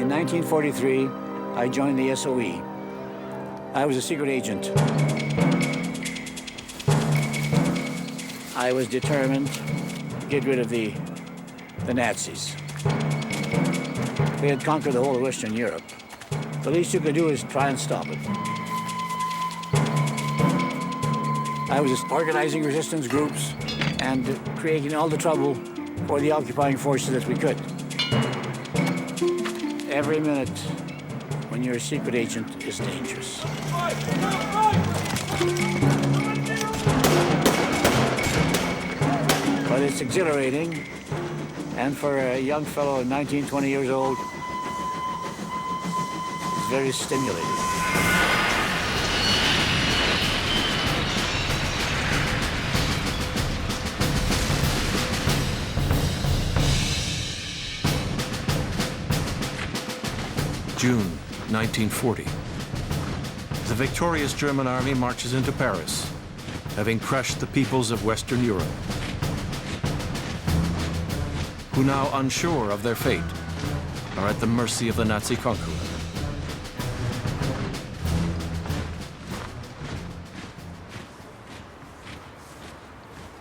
In 1943, I joined the SOE. I was a secret agent. I was determined to get rid of the Nazis. They had conquered the whole of Western Europe. The least you could do is try and stop it. I was organizing resistance groups and creating all the trouble for the occupying forces that we could. Every minute when you're a secret agent is dangerous. But it's exhilarating, and for a young fellow 19, 20 years old, it's very stimulating. June 1940. The victorious German army marches into Paris, having crushed the peoples of Western Europe, who now, unsure of their fate, are at the mercy of the Nazi conqueror.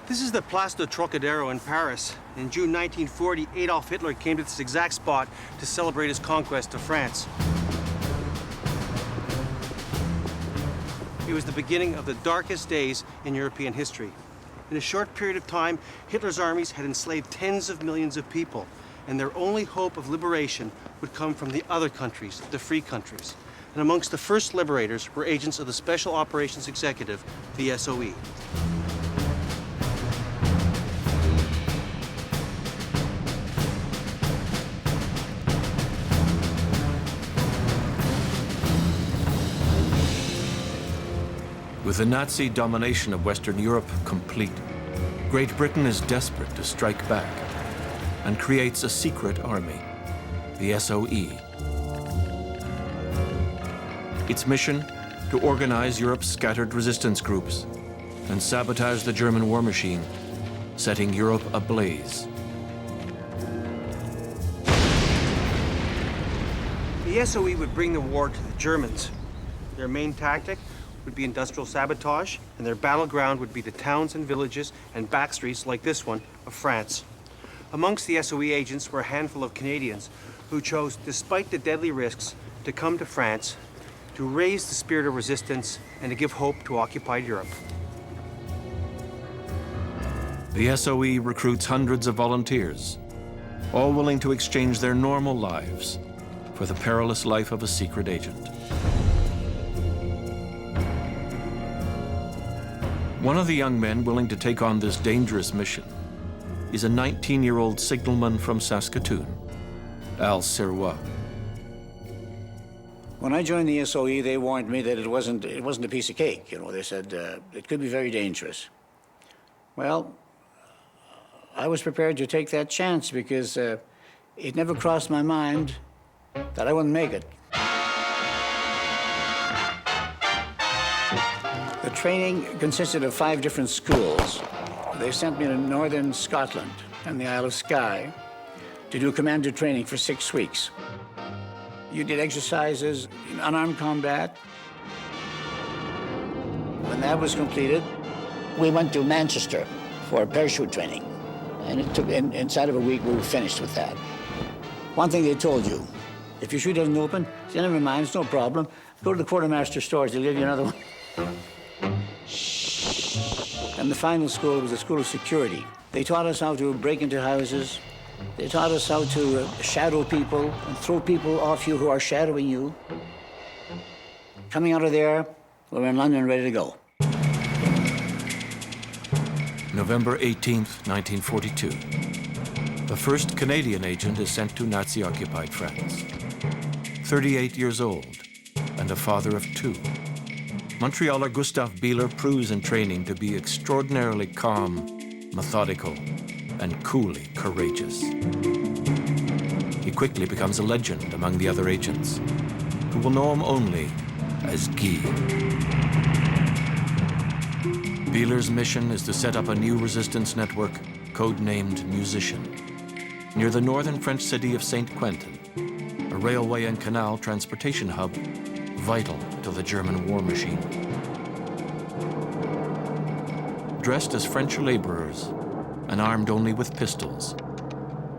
This is the Place de Trocadero in Paris. In June 1940, Adolf Hitler came to this exact spot to celebrate his conquest of France. It was the beginning of the darkest days in European history. In a short period of time, Hitler's armies had enslaved tens of millions of people, and their only hope of liberation would come from the other countries, the free countries. And amongst the first liberators were agents of the Special Operations Executive, the SOE. With the Nazi domination of Western Europe complete, Great Britain is desperate to strike back and creates a secret army, the SOE. Its mission, to organize Europe's scattered resistance groups and sabotage the German war machine, setting Europe ablaze. The SOE would bring the war to the Germans. Their main tactic would be industrial sabotage, and their battleground would be the towns and villages and backstreets like this one of France. Amongst the SOE agents were a handful of Canadians who chose, despite the deadly risks, to come to France to raise the spirit of resistance and to give hope to occupied Europe. The SOE recruits hundreds of volunteers, all willing to exchange their normal lives for the perilous life of a secret agent. One of the young men willing to take on this dangerous mission is a 19-year-old signalman from Saskatoon, Al Sirois. When I joined the SOE, they warned me that it wasn't a piece of cake. You know, they said it could be very dangerous. Well, I was prepared to take that chance because it never crossed my mind that I wouldn't make it. The training consisted of 5 different schools. They sent me to northern Scotland and the Isle of Skye to do commander training for 6 weeks. You did exercises in unarmed combat. When that was completed, we went to Manchester for parachute training. And it took, inside of a week, we were finished with that. One thing they told you, if your shoe doesn't open, say, never mind, it's no problem. Go to the quartermaster stores, they'll give you another one. And the final school was a school of security. They taught us how to break into houses. They taught us how to shadow people and throw people off you who are shadowing you. Coming out of there, we were in London ready to go. November 18th, 1942. The first Canadian agent is sent to Nazi-occupied France. 38 years old and a father of 2. Montrealer Gustav Bieler proves in training to be extraordinarily calm, methodical, and coolly courageous. He quickly becomes a legend among the other agents, who will know him only as Guy. Bieler's mission is to set up a new resistance network, codenamed Musician, near the northern French city of Saint-Quentin, a railway and canal transportation hub vital to the German war machine. Dressed as French laborers and armed only with pistols,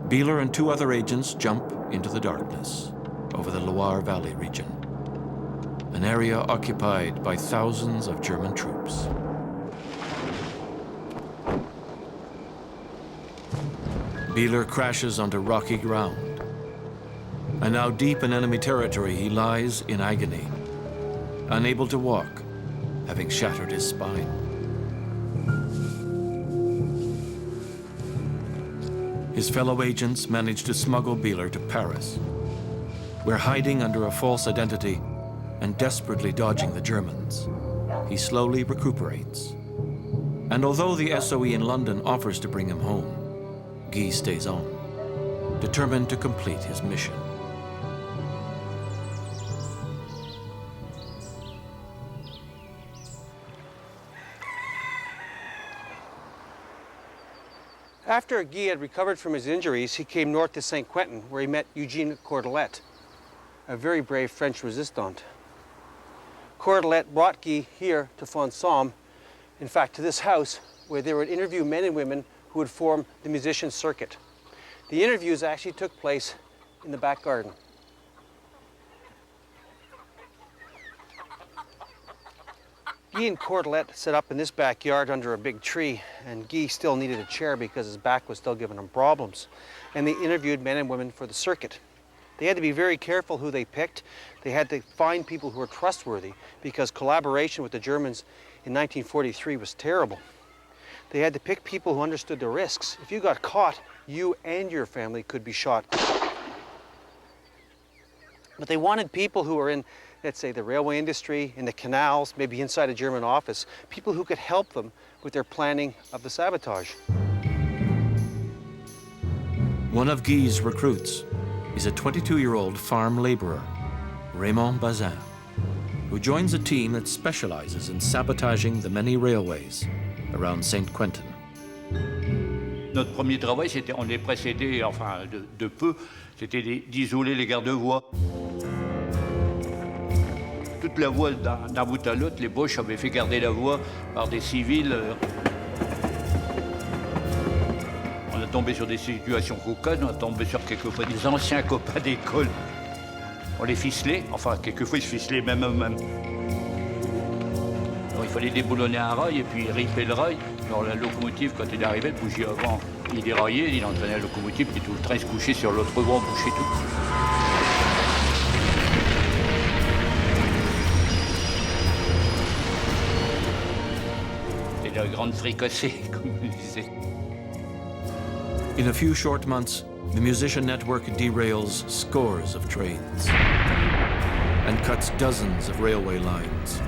Bieler and 2 other agents jump into the darkness over the Loire Valley region, an area occupied by thousands of German troops. Bieler crashes onto rocky ground, and now deep in enemy territory, he lies in agony, unable to walk, having shattered his spine. His fellow agents manage to smuggle Bieler to Paris, where, hiding under a false identity and desperately dodging the Germans, he slowly recuperates. And although the SOE in London offers to bring him home, Guy stays on, determined to complete his mission. After Guy had recovered from his injuries, he came north to St. Quentin, where he met Eugene Cordelet, a very brave French resistant. Cordelet brought Guy here to Fonsomme, in fact, to this house, where they would interview men and women who would form the musician circuit. The interviews actually took place in the back garden. Guy and Cordelet set up in this backyard under a big tree, and Guy still needed a chair because his back was still giving him problems. And they interviewed men and women for the circuit. They had to be very careful who they picked. They had to find people who were trustworthy because collaboration with the Germans in 1943 was terrible. They had to pick people who understood the risks. If you got caught, you and your family could be shot. But they wanted people who were in, let's say, the railway industry, in the canals, maybe inside a German office, people who could help them with their planning of the sabotage. One of Guy's recruits is a 22-year-old farm laborer, Raymond Bazin, who joins a team that specializes in sabotaging the many railways around St. Quentin. Notre premier travail, c'était, on les précédait, enfin, de peu, c'était d'isoler les garde-voies. Toute la voie d'un bout à l'autre, les Boches avaient fait garder la voie par des civils. On a tombé sur des situations cocasses, on a tombé sur quelquefois des anciens copains d'école. On les ficelait, enfin, quelquefois ils se ficelaient même eux-mêmes. Alors, il fallait déboulonner un rail et puis ripper le rail. Alors la locomotive, quand il arrivait, le bougie avant, il déraillait, il entraînait la locomotive, puis tout le train se couchait sur l'autre voie, bouchait tout. C'était la grande fricassée, comme on disait. In a few short months, the musician network derails scores of trains and cuts dozens of railway lines.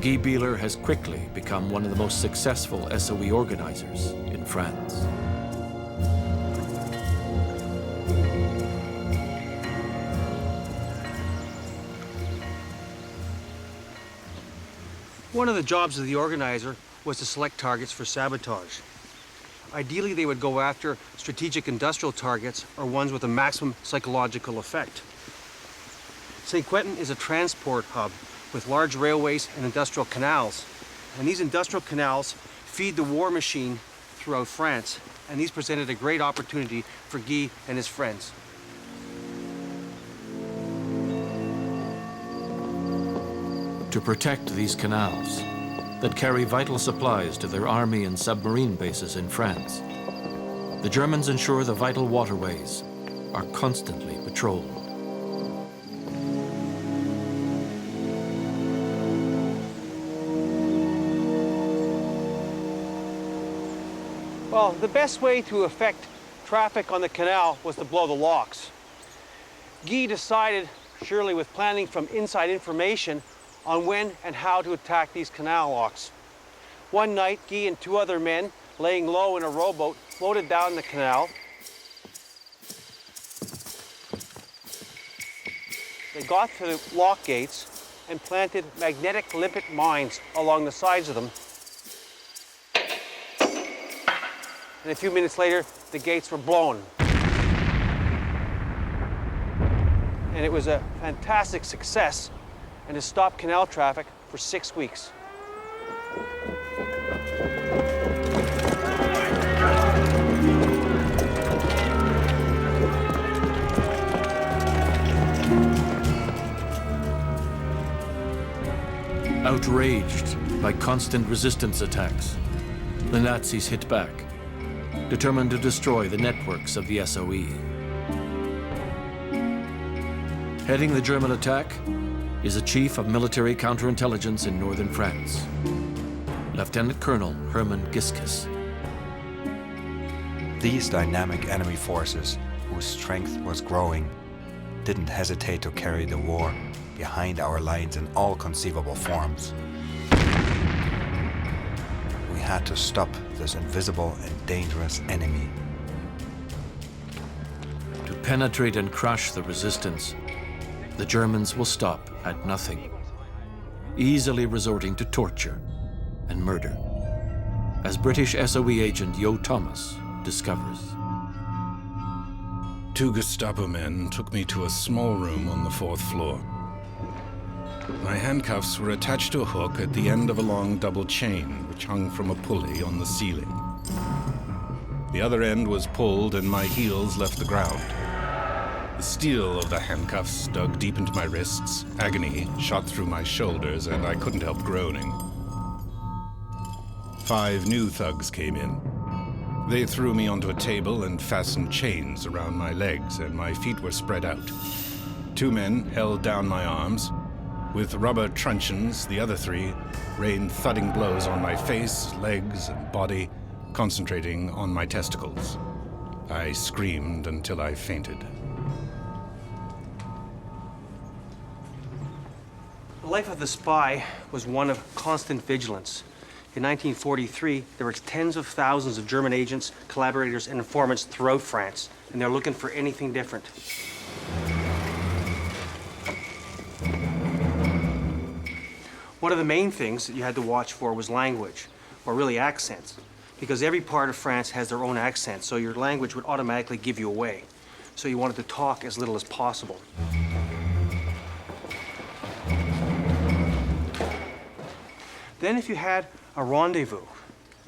Guy Bieler has quickly become one of the most successful SOE organizers in France. One of the jobs of the organizer was to select targets for sabotage. Ideally, they would go after strategic industrial targets or ones with a maximum psychological effect. St. Quentin is a transport hub with large railways and industrial canals. And these industrial canals feed the war machine throughout France. And these presented a great opportunity for Guy and his friends. To protect these canals that carry vital supplies to their army and submarine bases in France, the Germans ensure the vital waterways are constantly patrolled. Well, the best way to affect traffic on the canal was to blow the locks. Guy decided, surely with planning from inside information, on when and how to attack these canal locks. One night, Guy and 2 other men, laying low in a rowboat, floated down the canal. They got to the lock gates and planted magnetic limpet mines along the sides of them. And a few minutes later, the gates were blown. and it was a fantastic success, and it stopped canal traffic for 6 weeks. Outraged by constant resistance attacks, the Nazis hit back, determined to destroy the networks of the SOE. Heading the German attack is a chief of military counterintelligence in northern France, Lieutenant Colonel Hermann Giskus. These dynamic enemy forces, whose strength was growing, didn't hesitate to carry the war behind our lines in all conceivable forms. We had to stop this invisible and dangerous enemy. To penetrate and crush the resistance, the Germans will stop at nothing, easily resorting to torture and murder, as British SOE agent Yo Thomas discovers. 2 Gestapo men took me to a small room on the 4th floor. My handcuffs were attached to a hook at the end of a long double chain, which hung from a pulley on the ceiling. The other end was pulled and my heels left the ground. The steel of the handcuffs dug deep into my wrists, agony shot through my shoulders, and I couldn't help groaning. 5 new thugs came in. They threw me onto a table and fastened chains around my legs, and my feet were spread out. 2 men held down my arms. With rubber truncheons, the other 3 rained thudding blows on my face, legs, and body, concentrating on my testicles. I screamed until I fainted. The life of the spy was one of constant vigilance. In 1943, there were tens of thousands of German agents, collaborators, and informants throughout France, and they're looking for anything different. One of the main things that you had to watch for was language, or really accents, because every part of France has their own accent, so your language would automatically give you away. So you wanted to talk as little as possible. Then if you had a rendezvous,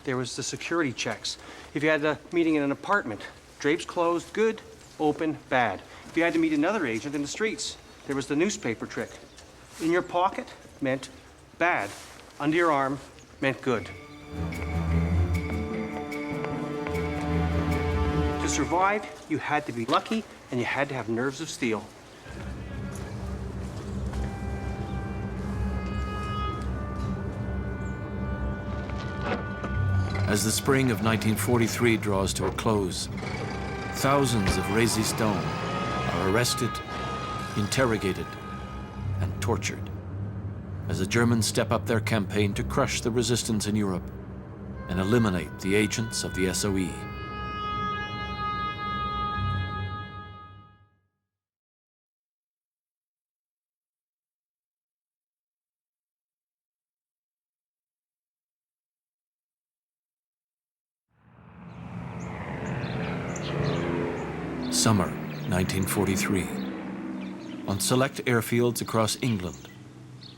there was the security checks. If you had a meeting in an apartment, drapes closed, good, open, bad. If you had to meet another agent in the streets, there was the newspaper trick. In your pocket meant bad. Under your arm meant good. To survive, you had to be lucky and you had to have nerves of steel. As the spring of 1943 draws to a close, thousands of résistants are arrested, interrogated, and tortured as the Germans step up their campaign to crush the resistance in Europe and eliminate the agents of the SOE. Summer 1943. On select airfields across England,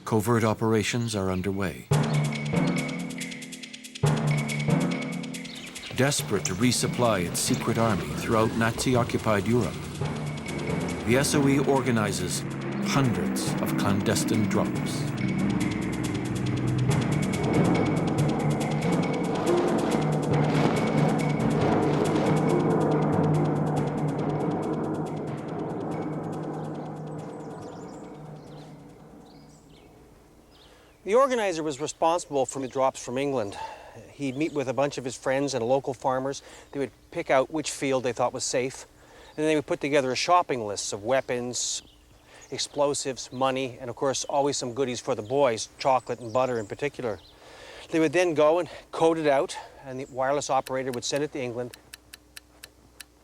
covert operations are underway. Desperate to resupply its secret army throughout Nazi-occupied Europe, the SOE organizes hundreds of clandestine drops. The organizer was responsible for the drops from England. He'd meet with a bunch of his friends and local farmers. They would pick out which field they thought was safe, and then they would put together a shopping list of weapons, explosives, money, and of course always some goodies for the boys, chocolate and butter in particular. They would then go and code it out, and the wireless operator would send it to England,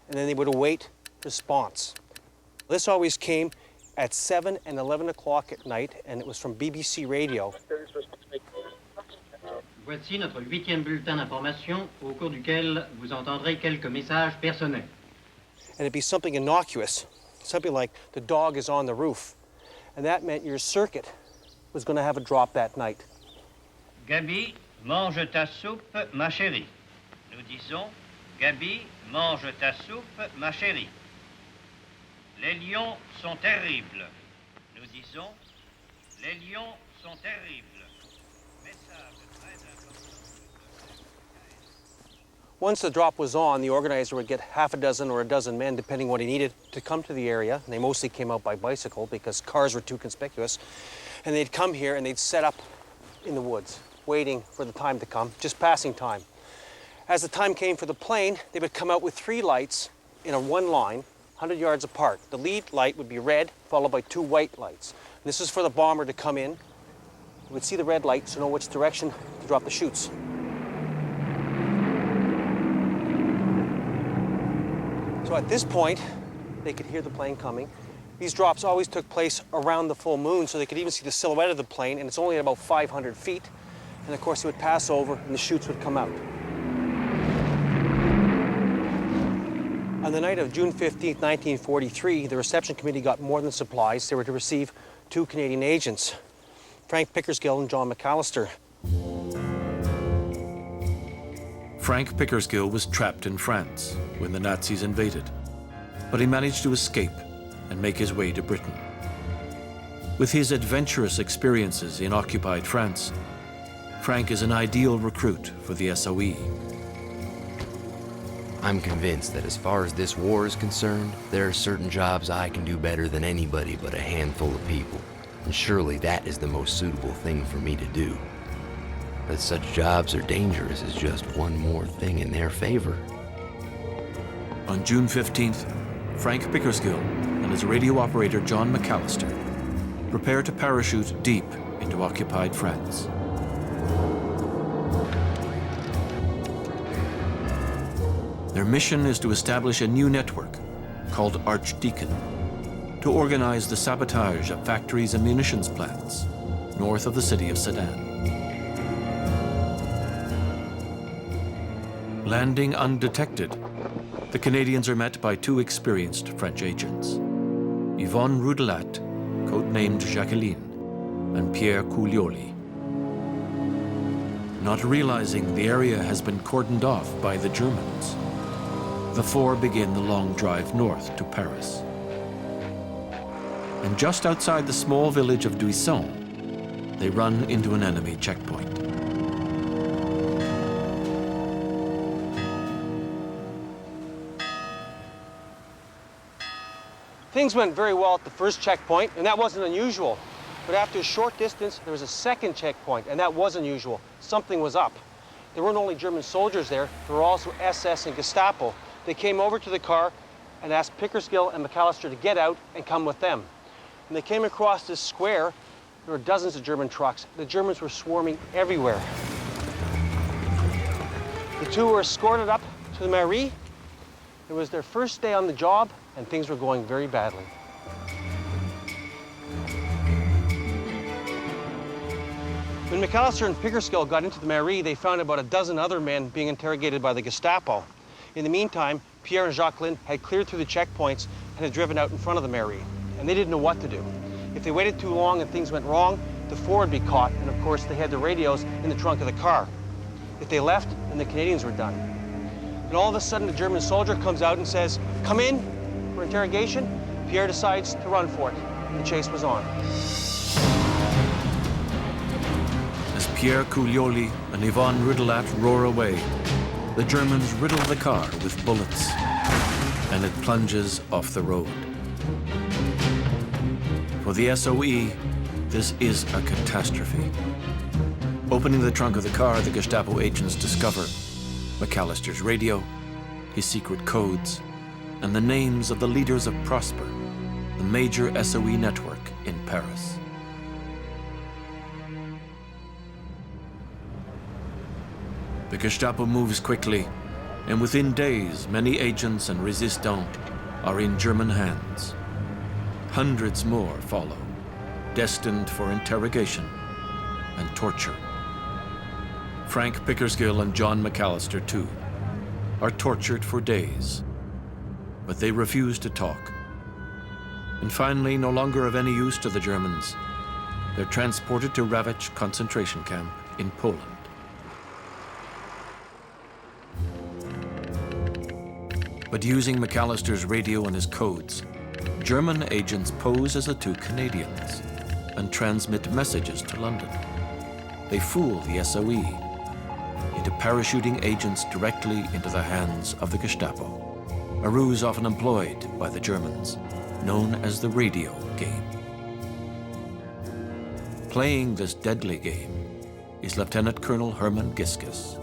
and then they would await response. This always came at 7 and 11 o'clock at night, and it was from BBC Radio. Voici notre 8e bulletin d'information au cours duquel vous entendrez quelques messages personnels. And it'd be something innocuous, something like the dog is on the roof. And that meant your circuit was going to have a drop that night. Gabi, mange ta soupe, ma chérie. Nous disons, Gabi, mange ta soupe, ma chérie. Les lions sont terribles. Nous disons, les lions sont terribles. Message très important. Once the drop was on, the organizer would get half a dozen or a dozen men, depending what he needed, to come to the area. And they mostly came out by bicycle because cars were too conspicuous. And they'd come here and they'd set up in the woods, waiting for the time to come, just passing time. As the time came for the plane, they would come out with 3 lights in a one line, 100 yards apart. The lead light would be red, followed by 2 white lights. And this is for the bomber to come in. He would see the red light to know which direction to drop the chutes. So at this point, they could hear the plane coming. These drops always took place around the full moon, so they could even see the silhouette of the plane, and it's only at about 500 feet. And of course, it would pass over, and the chutes would come out. On the night of June 15, 1943, the reception committee got more than supplies. They were to receive 2 Canadian agents, Frank Pickersgill and John McAllister. Frank Pickersgill was trapped in France when the Nazis invaded, but he managed to escape and make his way to Britain. With his adventurous experiences in occupied France, Frank is an ideal recruit for the SOE. I'm convinced that as far as this war is concerned, there are certain jobs I can do better than anybody but a handful of people, and surely that is the most suitable thing for me to do. That such jobs are dangerous is just one more thing in their favor. On June 15th, Frank Pickersgill and his radio operator John McAllister prepare to parachute deep into occupied France. Their mission is to establish a new network called Archdeacon to organize the sabotage of factories and munitions plants north of the city of Sedan. Landing undetected, the Canadians are met by 2 experienced French agents, Yvonne Roudelat, codenamed Jacqueline, and Pierre Coulioli. Not realizing the area has been cordoned off by the Germans, the 4 begin the long drive north to Paris. And just outside the small village of Duisson, they run into an enemy checkpoint. Things went very well at the first checkpoint, and that wasn't unusual. But after a short distance, there was a second checkpoint, and that was unusual. Something was up. There weren't only German soldiers there were also SS and Gestapo. They came over to the car and asked Pickersgill and McAllister to get out and come with them. When they came across this square, there were dozens of German trucks. The Germans were swarming everywhere. The 2 were escorted up to the mairie. It was their first day on the job, and things were going very badly. When McAllister and Pickersgill got into the mairie, they found about a dozen other men being interrogated by the Gestapo. In the meantime, Pierre and Jacqueline had cleared through the checkpoints and had driven out in front of the mairie, and they didn't know what to do. If they waited too long and things went wrong, the 4 would be caught, and of course they had the radios in the trunk of the car. If they left, then the Canadians were done. And all of a sudden, a German soldier comes out and says, "Come in for interrogation." Pierre decides to run for it. The chase was on. As Pierre Coulioli and Yvonne Roudelat roar away, the Germans riddle the car with bullets, and it plunges off the road. For the SOE, this is a catastrophe. Opening the trunk of the car, the Gestapo agents discover McAllister's radio, his secret codes, and the names of the leaders of Prosper, the major SOE network in Paris. The Gestapo moves quickly, and within days, many agents and resistants are in German hands. Hundreds more follow, destined for interrogation and torture. Frank Pickersgill and John McAllister, too, are tortured for days, but they refuse to talk. And finally, no longer of any use to the Germans, they're transported to Rawicz concentration camp in Poland. But using McAllister's radio and his codes, German agents pose as the two Canadians and transmit messages to London. They fool the SOE into parachuting agents directly into the hands of the Gestapo, a ruse often employed by the Germans, known as the radio game. Playing this deadly game is Lieutenant Colonel Hermann Giskus.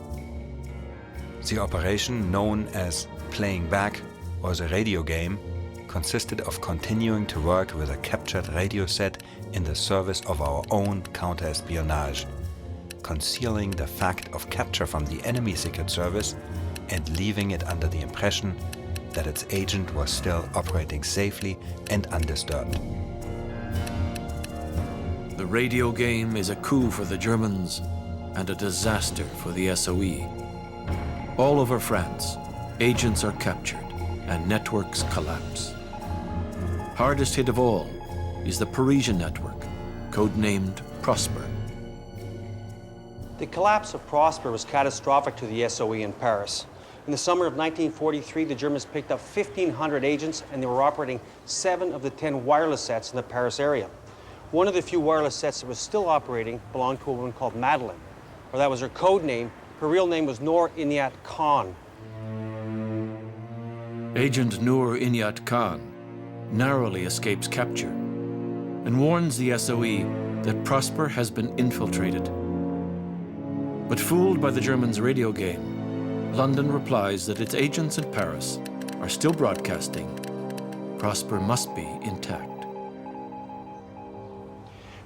The operation, known as Playing Back, or the radio game, consisted of continuing to work with a captured radio set in the service of our own counter-espionage, concealing the fact of capture from the enemy secret service and leaving it under the impression that its agent was still operating safely and undisturbed. The radio game is a coup for the Germans and a disaster for the SOE. All over France, agents are captured and networks collapse. Hardest hit of all is the Parisian network, codenamed Prosper. The collapse of Prosper was catastrophic to the SOE in Paris. In the summer of 1943, the Germans picked up 1,500 agents, and they were operating 7 of the 10 wireless sets in the Paris area. One of the few wireless sets that was still operating belonged to a woman called Madeleine, or that was her code name. Her real name was Noor Inayat Khan. Agent Noor Inayat Khan narrowly escapes capture and warns the SOE that Prosper has been infiltrated. But fooled by the Germans' radio game, London replies that its agents in Paris are still broadcasting. Prosper must be intact.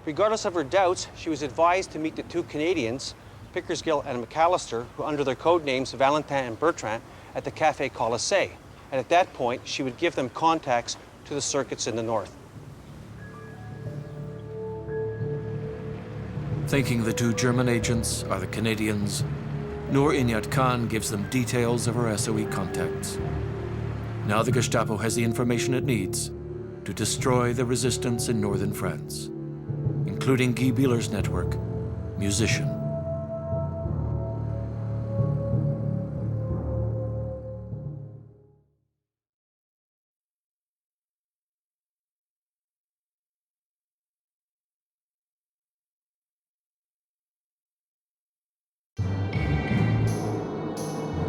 Regardless of her doubts, she was advised to meet the two Canadians, Pickersgill and McAllister, who under their code names Valentin and Bertrand, at the Café Colisée. And at that point, she would give them contacts to the circuits in the north. Thinking the two German agents are the Canadians, Noor Inayat Khan gives them details of her SOE contacts. Now the Gestapo has the information it needs to destroy the resistance in northern France, including Guy Bieler's network, Musician.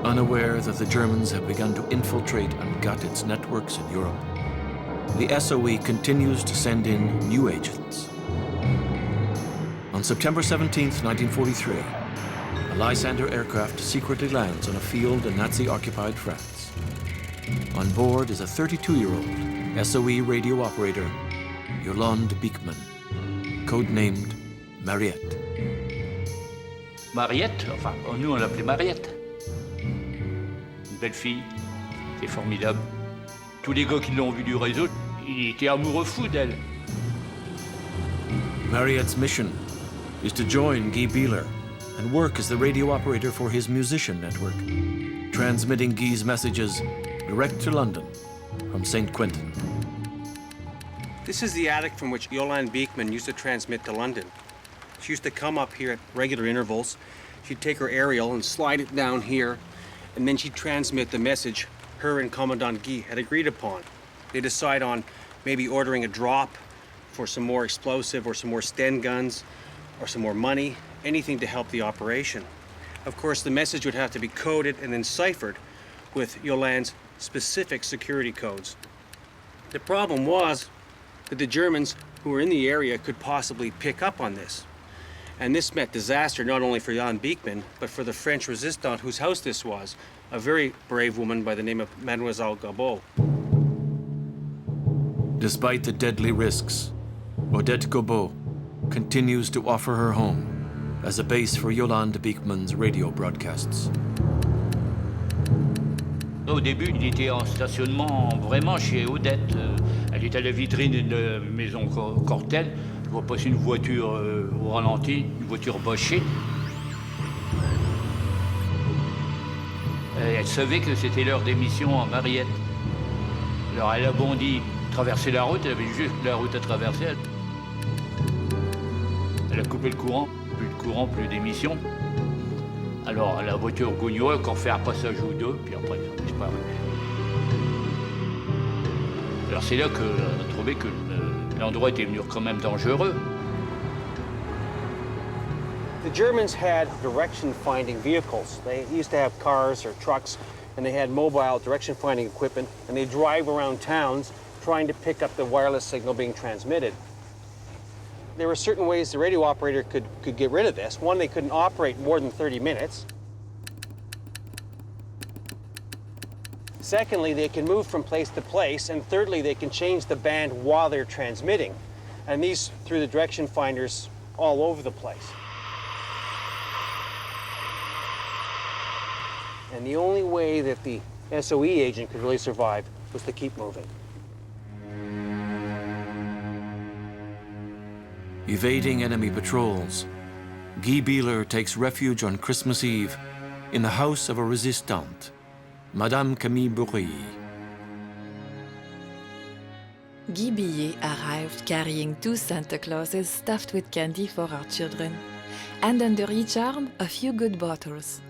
Unaware that the Germans have begun to infiltrate and gut its networks in Europe, the SOE continues to send in new agents. On September 17, 1943, a Lysander aircraft secretly lands on a field in Nazi-occupied France. On board is a 32-year-old SOE radio operator, Yolande Beekman, codenamed Mariette. Mariette, enfin, nous on l'appelait Mariette. Une belle fille, c'est formidable. Tous les gars qui l'ont vu du réseau, ils étaient amoureux fous d'elle. Mariette's mission is to join Guy Bieler and work as the radio operator for his Musician network, transmitting Guy's messages direct to London from St. Quentin. This is the attic from which Yolande Beekman used to transmit to London. She used to come up here at regular intervals. She'd take her aerial and slide it down here, and then she'd transmit the message her and Commandant Guy had agreed upon. They decide on maybe ordering a drop for some more explosive or some more Sten guns or some more money, anything to help the operation. Of course, the message would have to be coded and then ciphered with Yolande's specific security codes. The problem was that the Germans who were in the area could possibly pick up on this. And this meant disaster not only for Yolande Beekman, but for the French resistante whose house this was, a very brave woman by the name of Mademoiselle Gabot. Despite the deadly risks, Odette Gobot continues to offer her home as a base for Yolande Beekman's radio broadcasts. Au début, il était en stationnement vraiment chez Odette. Elle est à la vitrine d'une maison Cortel. Je vois passer une voiture au ralenti, une voiture Boschée. Elle savait que c'était l'heure d'émission en Mariette. Alors elle a bondi traverser la route, elle avait juste la route à traverser. Elle a coupé le courant, plus d'émissions. Alors la voiture gougnait, encore fait un passage ou deux, puis après ça a disparu. Alors c'est là qu'on a trouvé que l'endroit était devenu quand même dangereux. The Germans had direction-finding vehicles. They used to have cars or trucks, and they had mobile direction-finding equipment, and they drive around towns trying to pick up the wireless signal being transmitted. There were certain ways the radio operator could get rid of this. One, they couldn't operate more than 30 minutes. Secondly, they can move from place to place. And thirdly, they can change the band while they're transmitting. And these through the direction finders all over the place. And the only way that the SOE agent could really survive was to keep moving. Evading enemy patrols, Guy Bieler takes refuge on Christmas Eve in the house of a resistante, Madame Camille Bourrier. Guy Bieler arrived carrying 2 Santa Clauses stuffed with candy for our children, and under each arm a few good bottles.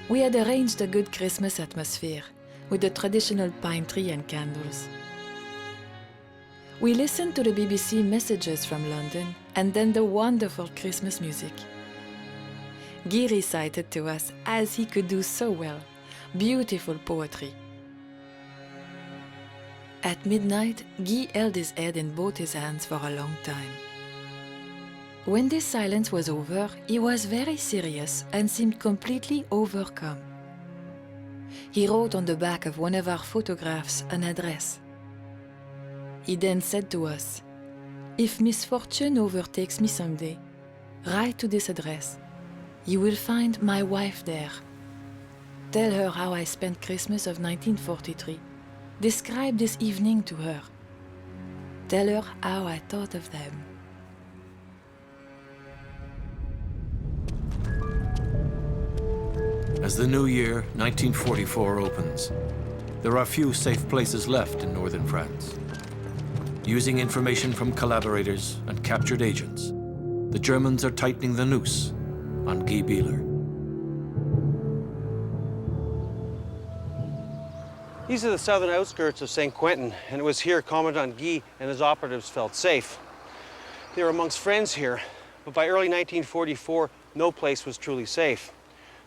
We had arranged a good Christmas atmosphere with the traditional pine tree and candles. We listened to the BBC messages from London and then the wonderful Christmas music. Guy recited to us, as he could do so well, beautiful poetry. At midnight, Guy held his head in both his hands for a long time. When this silence was over, he was very serious and seemed completely overcome. He wrote on the back of one of our photographs an address. He then said to us, "If misfortune overtakes me someday, write to this address. You will find my wife there. Tell her how I spent Christmas of 1943. Describe this evening to her. Tell her how I thought of them." As the new year, 1944, opens, there are few safe places left in northern France. Using information from collaborators and captured agents, the Germans are tightening the noose on Guy Bieler. These are the southern outskirts of St. Quentin, and it was here Commandant Guy and his operatives felt safe. They were amongst friends here, but by early 1944, no place was truly safe.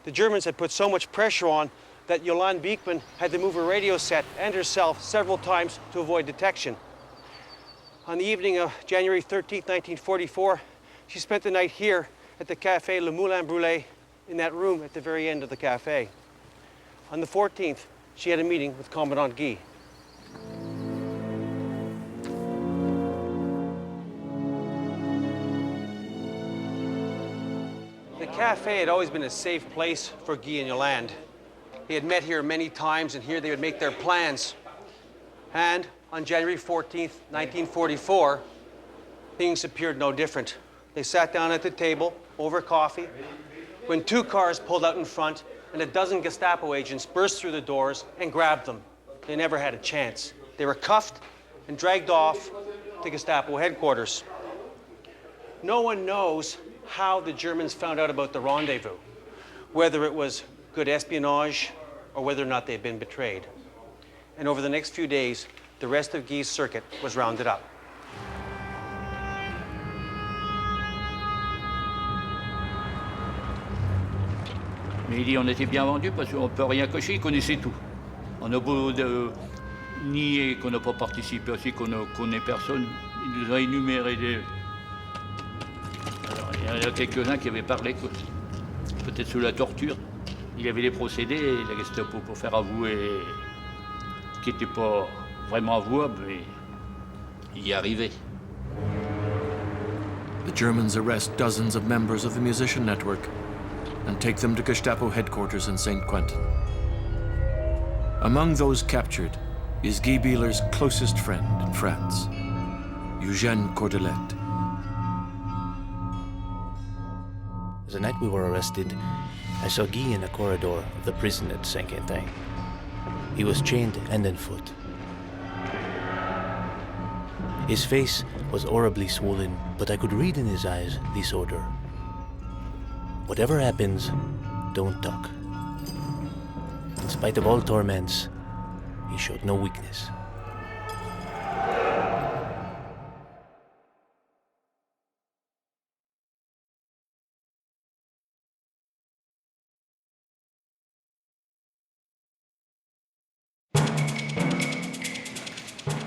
The Germans had put so much pressure on that Yolande Beekman had to move her radio set and herself several times to avoid detection. On the evening of January 13, 1944, she spent the night here at the Café Le Moulin Brûlé, in that room at the very end of the cafe. On the 14th, she had a meeting with Commandant Guy. The cafe had always been a safe place for Guy and Yolande. They had met here many times, and here they would make their plans. And on January 14th, 1944, things appeared no different. They sat down at the table over coffee when 2 cars pulled out in front and a dozen Gestapo agents burst through the doors and grabbed them. They never had a chance. They were cuffed and dragged off to Gestapo headquarters. No one knows how the Germans found out about the rendezvous, whether it was good espionage or whether or not they'd been betrayed. And over the next few days, the rest of Guy's circuit was rounded up. Mais il dit on était bien vendu parce qu'on ne peut rien cocher, il connaissait tout. On a beau nier qu'on n'a pas participé aussi, qu'on ne connaît personne, il nous a énuméré des... Alors, il y en a quelques-uns qui avaient parlé, peut-être sous la torture. Il y avait des procédés, la Gestapo, pour faire avouer ce qui n'était pas vraiment avouable, mais il y arrivait. The Germans arrest dozens of members of the musician network and take them to Gestapo headquarters in St. Quentin. Among those captured is Guy Bieler's closest friend in France, Eugène Cordelette. The night we were arrested, I saw Guy in a corridor of the prison at Saint-Quentin. He was chained hand and foot. His face was horribly swollen, but I could read in his eyes this order. Whatever happens, don't talk. In spite of all torments, he showed no weakness.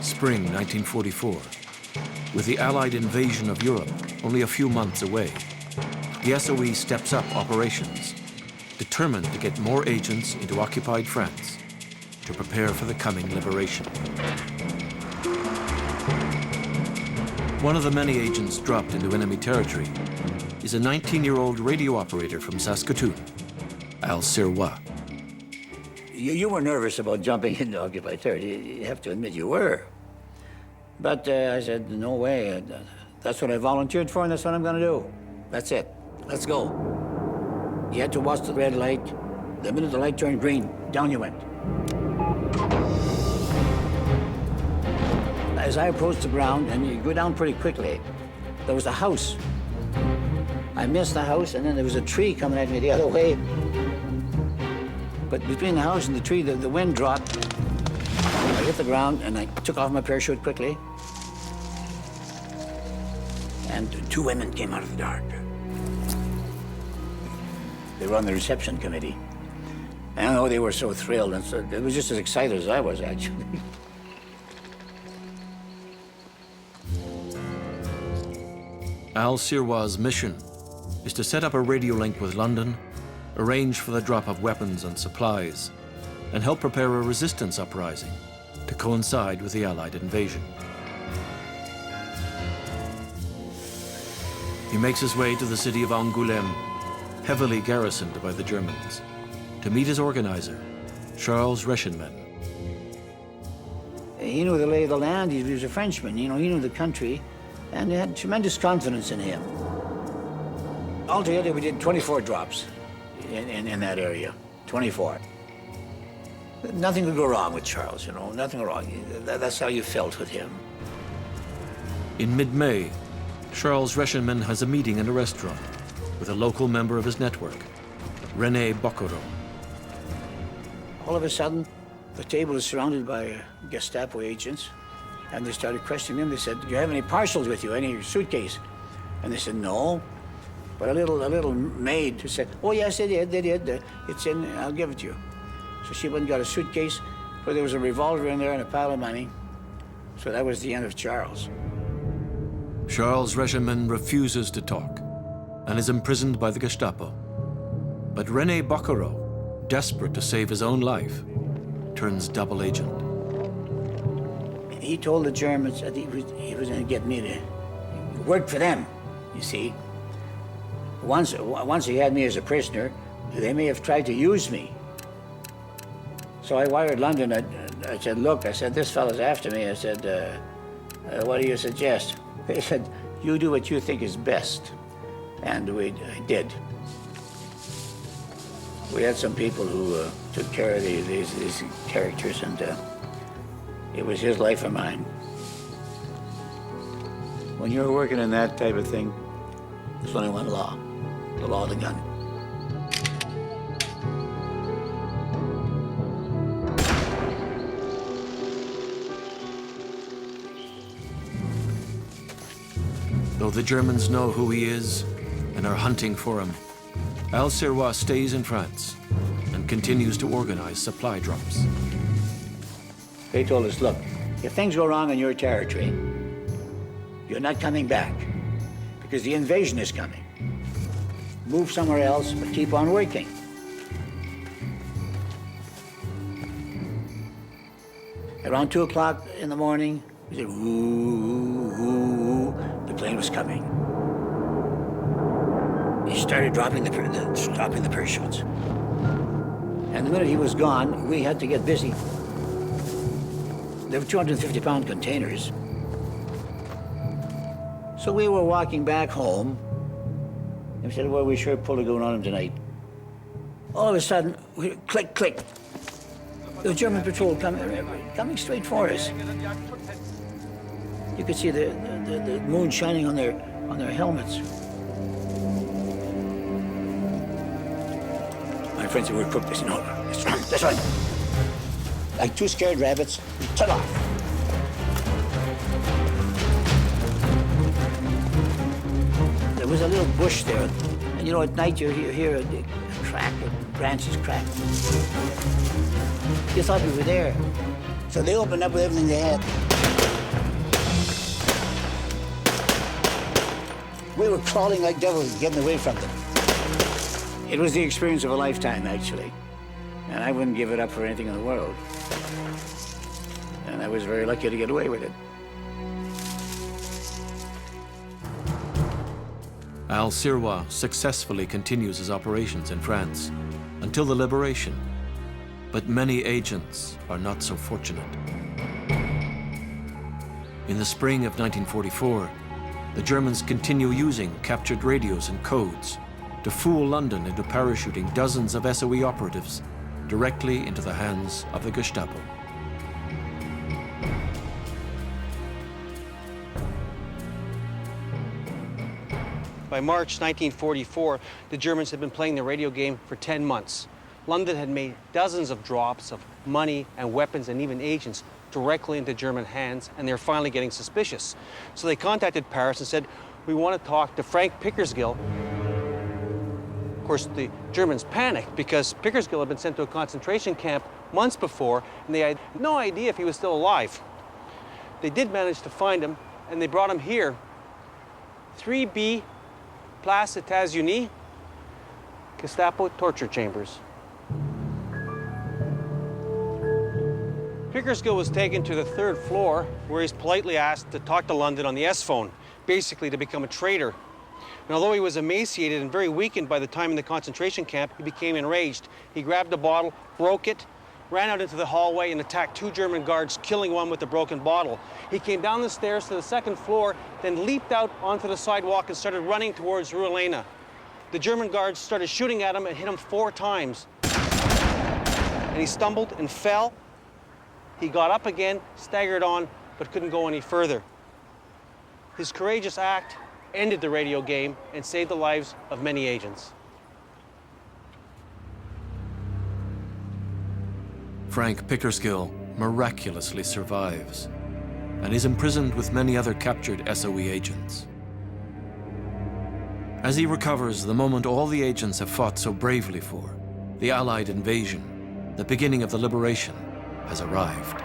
Spring 1944. With the Allied invasion of Europe only a few months away, the SOE steps up operations, determined to get more agents into occupied France to prepare for the coming liberation. One of the many agents dropped into enemy territory is a 19-year-old radio operator from Saskatoon, Al Sirois. You were nervous about jumping into occupied territory. You have to admit you were. But I said, no way. That's what I volunteered for, and that's what I'm going to do. That's it. Let's go. You had to watch the red light. The minute the light turned green, down you went. As I approached the ground, and you go down pretty quickly, there was a house. I missed the house, and then there was a tree coming at me the other way. But between the house and the tree, the wind dropped. I hit the ground, and I took off my parachute quickly. And two women came out of the dark. They were on the reception committee. And I know they were so thrilled, and so they were just as excited as I was, actually. Al Sirois' mission is to set up a radio link with London, arrange for the drop of weapons and supplies, and help prepare a resistance uprising to coincide with the Allied invasion. He makes his way to the city of Angoulême, heavily garrisoned by the Germans, to meet his organizer, Charles Reschenmann. He knew the lay of the land. He was a Frenchman. You know, he knew the country, and they had tremendous confidence in him. Altogether, we did 24 drops in that area, 24. Nothing could go wrong with Charles, you know, nothing wrong. That's how you felt with him. In mid-May, Charles Reschenmann has a meeting in a restaurant with a local member of his network, René Bocquereau. All of a sudden, the table is surrounded by Gestapo agents, and they started questioning him. They said, "Do you have any parcels with you, any suitcase?" And they said, "No." But a little maid who said, "Oh yes, they did. It's in. I'll give it to you." So she went and got a suitcase where there was a revolver in there and a pile of money. So that was the end of Charles. Charles Reschenmann refuses to talk and is imprisoned by the Gestapo. But René Bocquereau, desperate to save his own life, turns double agent. He told the Germans that he was going to get me to work for them, you see. Once he had me as a prisoner, they may have tried to use me. So I wired London. I said, "Look," I said, "this fellow's after me." I said, "What do you suggest?" They said, "You do what you think is best." And I did. We had some people who took care of these characters, and it was his life or mine. When you're working in that type of thing, there's only one law, the law of the gun. Though the Germans know who he is and are hunting for him, Al Sirois stays in France and continues to organize supply drops. They told us, "Look, if things go wrong in your territory, you're not coming back because the invasion is coming. Move somewhere else, but keep on working." Around 2 o'clock in the morning, we said, "Woo, woo, woo." The plane was coming. He started dropping the parachutes. And the minute he was gone, we had to get busy. They were 250-pound containers. So we were walking back home, and we said, "Well, we sure pulled a gun on him tonight." All of a sudden, click, click. The German patrol coming straight for us. You could see the moon shining on their helmets. My friends said, we're cooked. I said, no, that's right. Like two scared rabbits, we took off. There was a little bush there. And you know, at night you hear a crack, branches crack. You thought we were there. So they opened up with everything they had. We were crawling like devils, getting away from them. It was the experience of a lifetime, actually. And I wouldn't give it up for anything in the world. And I was very lucky to get away with it. Al Sirwa successfully continues his operations in France until the liberation. But many agents are not so fortunate. In the spring of 1944, the Germans continue using captured radios and codes to fool London into parachuting dozens of SOE operatives directly into the hands of the Gestapo. By March 1944, the Germans had been playing the radio game for 10 months. London had made dozens of drops of money and weapons and even agents directly into German hands, and they're finally getting suspicious. So they contacted Paris and said, we want to talk to Frank Pickersgill. Of course, the Germans panicked because Pickersgill had been sent to a concentration camp months before, and they had no idea if he was still alive. They did manage to find him, and they brought him here. 3B, Place États-Unis, Gestapo torture chambers. Pickersgill was taken to the 3rd floor, where he's politely asked to talk to London on the S-phone, basically to become a traitor. And although he was emaciated and very weakened by the time in the concentration camp, he became enraged. He grabbed a bottle, broke it, ran out into the hallway and attacked 2 German guards, killing one with the broken bottle. He came down the stairs to the 2nd floor, then leaped out onto the sidewalk and started running towards Rue Helena. The German guards started shooting at him and hit him 4 times. And he stumbled and fell. He got up again, staggered on, but couldn't go any further. His courageous act ended the radio game and saved the lives of many agents. Frank Pickersgill miraculously survives and is imprisoned with many other captured SOE agents. As he recovers, the moment all the agents have fought so bravely for, the Allied invasion, the beginning of the liberation, has arrived.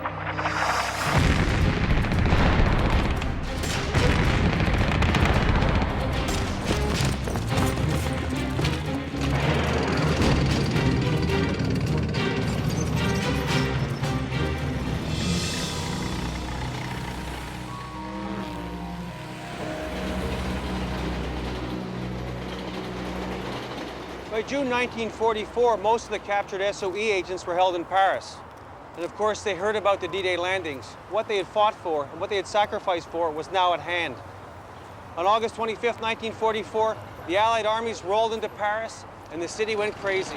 By June 1944, most of the captured SOE agents were held in Paris. And of course, they heard about the D-Day landings. What they had fought for and what they had sacrificed for was now at hand. On August 25th, 1944, the Allied armies rolled into Paris and the city went crazy.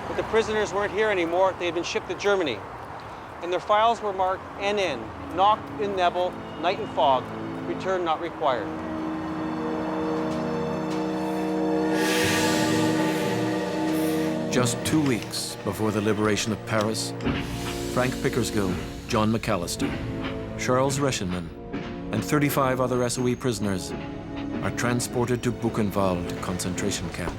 But the prisoners weren't here anymore. They had been shipped to Germany. And their files were marked NN, knocked in Nebel, night and fog, return not required. Just 2 weeks before the liberation of Paris, Frank Pickersgill, John McAllister, Charles Reschenmann, and 35 other SOE prisoners are transported to Buchenwald concentration camp.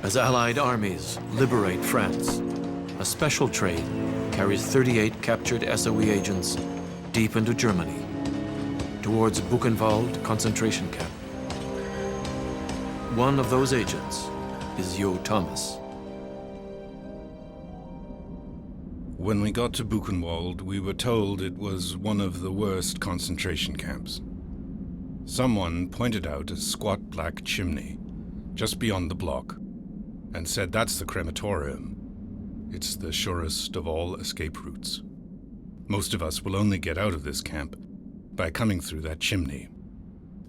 As Allied armies liberate France, a special train carries 38 captured SOE agents deep into Germany, towards Buchenwald concentration camp. One of those agents is Jo Thomas. When we got to Buchenwald, we were told it was one of the worst concentration camps. Someone pointed out a squat black chimney just beyond the block and said that's the crematorium. It's the surest of all escape routes. Most of us will only get out of this camp by coming through that chimney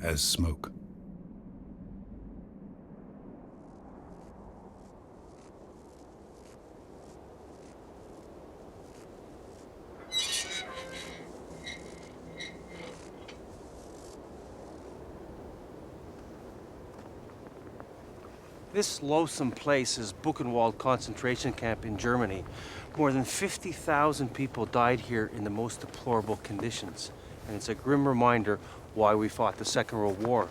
as smoke. This loathsome place is Buchenwald concentration camp in Germany. More than 50,000 people died here in the most deplorable conditions. And it's a grim reminder why we fought the Second World War.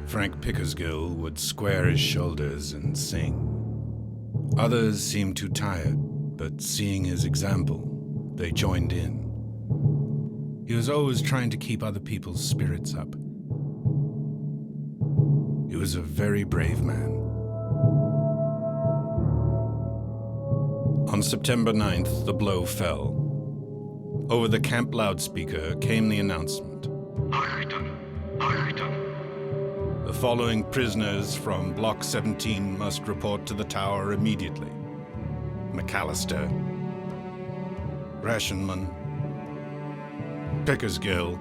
Frank Pickersgill would square his shoulders and sing. Others seemed too tired, but seeing his example, they joined in. He was always trying to keep other people's spirits up. He was a very brave man. On September 9th, the blow fell. Over the camp loudspeaker came the announcement. Achtung! Achtung! The following prisoners from Block 17 must report to the tower immediately. McAllister, Rationman, Pickersgill,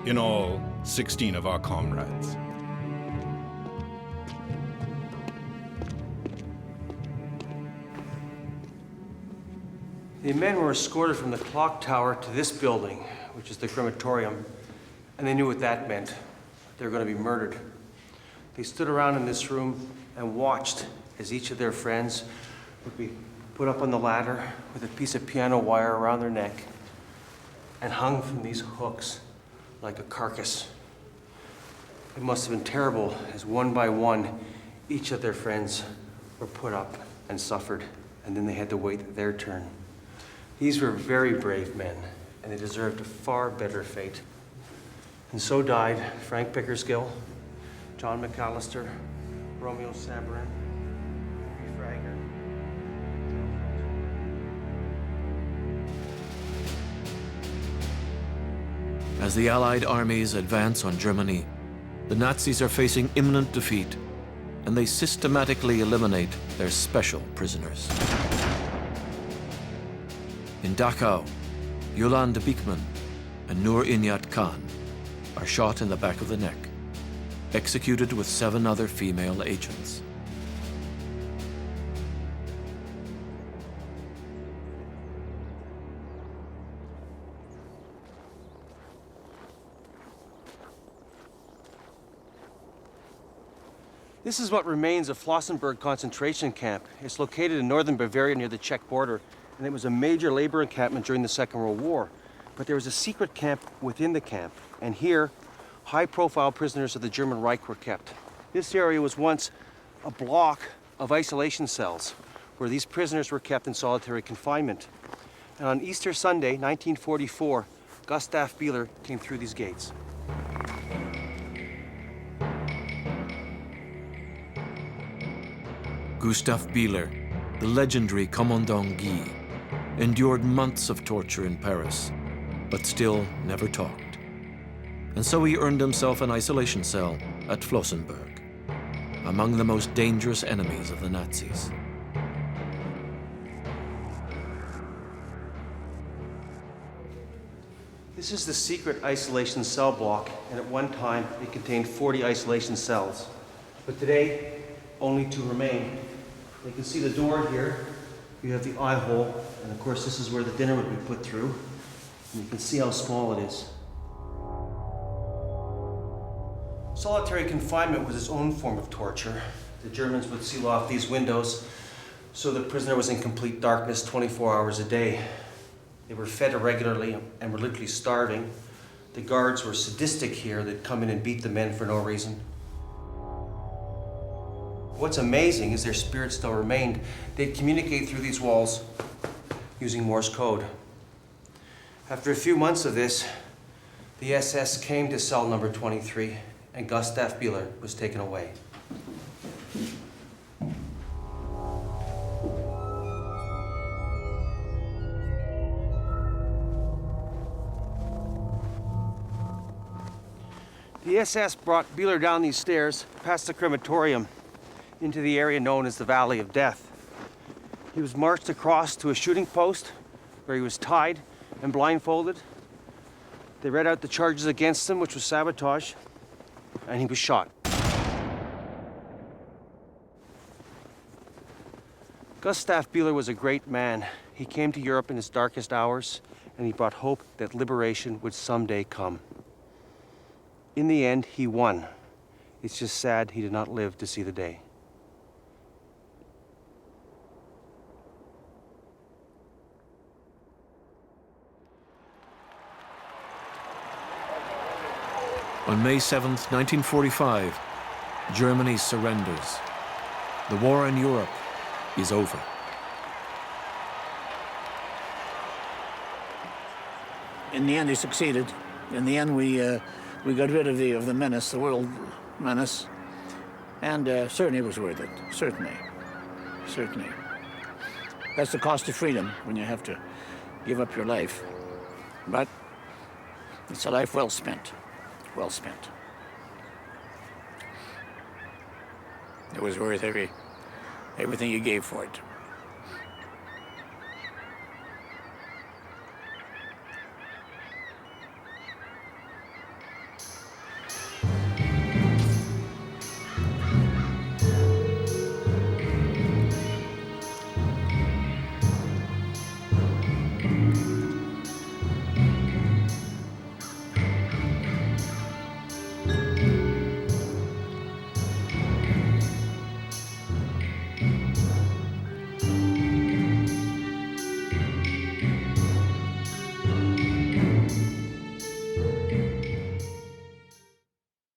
in all, 16 of our comrades. The men were escorted from the clock tower to this building, which is the crematorium, and they knew what that meant. They were going to be murdered. They stood around in this room and watched as each of their friends would be put up on the ladder with a piece of piano wire around their neck and hung from these hooks like a carcass. It must have been terrible as one by one, each of their friends were put up and suffered, and then they had to wait their turn. These were very brave men, and they deserved a far better fate. And so died Frank Pickersgill, John McAllister, Romeo Sabarin, Henry Frager. As the Allied armies advance on Germany, the Nazis are facing imminent defeat, and they systematically eliminate their special prisoners. In Dachau, Yolande Beekman and Nur Inyat Khan are shot in the back of the neck, executed with 7 other female agents. This is what remains of Flossenburg concentration camp. It's located in northern Bavaria near the Czech border, and it was a major labor encampment during the Second World War. But there was a secret camp within the camp, and here, high-profile prisoners of the German Reich were kept. This area was once a block of isolation cells where these prisoners were kept in solitary confinement. And on Easter Sunday, 1944, Gustav Bieler came through these gates. Gustav Bieler, the legendary Commandant Guy, endured months of torture in Paris, but still never talked. And so he earned himself an isolation cell at Flossenburg, among the most dangerous enemies of the Nazis. This is the secret isolation cell block, and at one time it contained 40 isolation cells. But today, only 2 remain. You can see the door here. You have the eye hole, and of course this is where the dinner would be put through. And you can see how small it is. Solitary confinement was its own form of torture. The Germans would seal off these windows so the prisoner was in complete darkness 24 hours a day. They were fed irregularly and were literally starving. The guards were sadistic here. They'd come in and beat the men for no reason. What's amazing is their spirit still remained. They'd communicate through these walls using Morse code. After a few months of this, the SS came to cell number 23, and Gustav Bieler was taken away. The SS brought Beeler down these stairs, past the crematorium, into the area known as the Valley of Death. He was marched across to a shooting post where he was tied and blindfolded. They read out the charges against him, which was sabotage, and he was shot. Gustav Beeler was a great man. He came to Europe in his darkest hours, and he brought hope that liberation would someday come. In the end, he won. It's just sad he did not live to see the day. On May 7th, 1945, Germany surrenders. The war in Europe is over. In the end, they succeeded. In the end, we got rid of the menace, the world menace, and certainly it was worth it. Certainly. That's the cost of freedom when you have to give up your life. But it's a life well spent. Well spent. It was worth everything you gave for it.